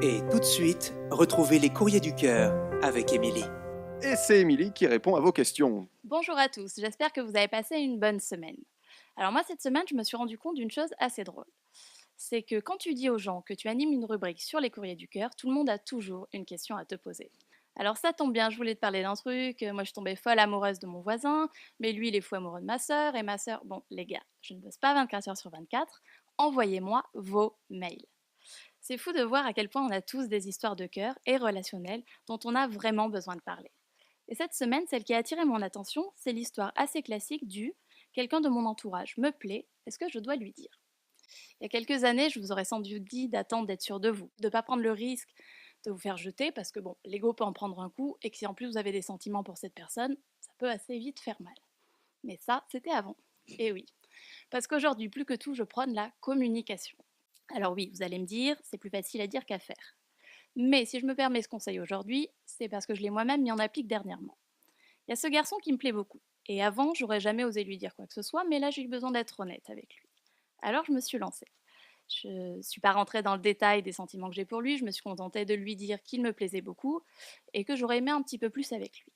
Et tout de suite, retrouvez les courriers du cœur avec Émilie. Et c'est Émilie qui répond à vos questions. Bonjour à tous, j'espère que vous avez passé une bonne semaine. Alors moi cette semaine je me suis rendu compte d'une chose assez drôle. C'est que quand tu dis aux gens que tu animes une rubrique sur les courriers du cœur, tout le monde a toujours une question à te poser. Alors ça tombe bien, je voulais te parler d'un truc, moi je suis tombée folle amoureuse de mon voisin, mais lui il est fou amoureux de ma sœur, et ma sœur, bon les gars, je ne bosse pas 24 heures sur 24, envoyez-moi vos mails. C'est fou de voir à quel point on a tous des histoires de cœur et relationnelles dont on a vraiment besoin de parler. Et cette semaine, celle qui a attiré mon attention, c'est l'histoire assez classique du quelqu'un de mon entourage me plaît, est-ce que je dois lui dire? Il y a quelques années, je vous aurais sans doute dit d'attendre d'être sûr de vous, de ne pas prendre le risque de vous faire jeter, parce que bon, l'ego peut en prendre un coup, et que si en plus vous avez des sentiments pour cette personne, ça peut assez vite faire mal. Mais ça, c'était avant. Et oui, parce qu'aujourd'hui, plus que tout, je prône la communication. Alors oui, vous allez me dire, c'est plus facile à dire qu'à faire. Mais si je me permets ce conseil aujourd'hui, c'est parce que je l'ai moi-même mis en applique dernièrement. Il y a ce garçon qui me plaît beaucoup. Et avant, j'aurais jamais osé lui dire quoi que ce soit, mais là, j'ai eu besoin d'être honnête avec lui. Alors, je me suis lancée. Je ne suis pas rentrée dans le détail des sentiments que j'ai pour lui, je me suis contentée de lui dire qu'il me plaisait beaucoup et que j'aurais aimé un petit peu plus avec lui.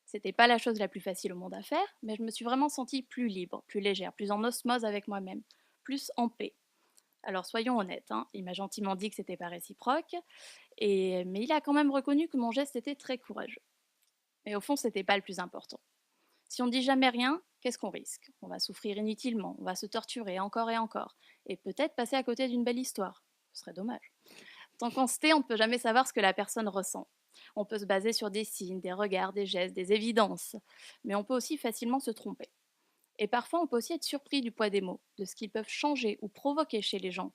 C'était pas la chose la plus facile au monde à faire, mais je me suis vraiment sentie plus libre, plus légère, plus en osmose avec moi-même, plus en paix. Alors soyons honnêtes, hein, il m'a gentiment dit que c'était pas réciproque, mais il a quand même reconnu que mon geste était très courageux. Mais au fond, c'était pas le plus important. Si on ne dit jamais rien, qu'est-ce qu'on risque? On va souffrir inutilement, on va se torturer encore et peut-être passer à côté d'une belle histoire. Ce serait dommage. Tant qu'on se tait, on ne peut jamais savoir ce que la personne ressent. On peut se baser sur des signes, des regards, des gestes, des évidences, mais on peut aussi facilement se tromper. Et parfois, on peut aussi être surpris du poids des mots, de ce qu'ils peuvent changer ou provoquer chez les gens.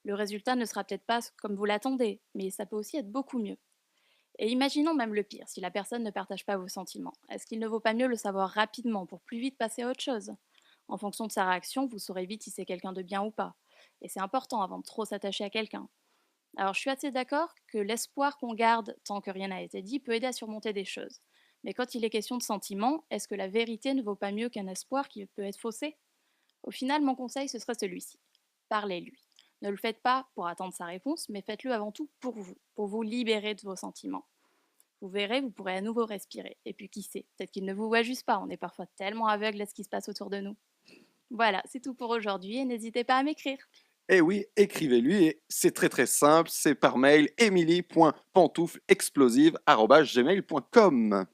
Le résultat ne sera peut-être pas comme vous l'attendez, mais ça peut aussi être beaucoup mieux. Et imaginons même le pire, si la personne ne partage pas vos sentiments. Est-ce qu'il ne vaut pas mieux le savoir rapidement pour plus vite passer à autre chose? En fonction de sa réaction, vous saurez vite si c'est quelqu'un de bien ou pas. Et c'est important avant de trop s'attacher à quelqu'un. Alors je suis assez d'accord que l'espoir qu'on garde tant que rien n'a été dit peut aider à surmonter des choses. Mais quand il est question de sentiments, est-ce que la vérité ne vaut pas mieux qu'un espoir qui peut être faussé? Au final, mon conseil, ce serait celui-ci. Parlez-lui. Ne le faites pas pour attendre sa réponse, mais faites-le avant tout pour vous libérer de vos sentiments. Vous verrez, vous pourrez à nouveau respirer. Et puis qui sait, peut-être qu'il ne vous voit juste pas, on est parfois tellement aveugle à ce qui se passe autour de nous. Voilà, c'est tout pour aujourd'hui et n'hésitez pas à m'écrire. Et oui, écrivez-lui et c'est très très simple, c'est par mail emily.pantouflexplosive@gmail.com.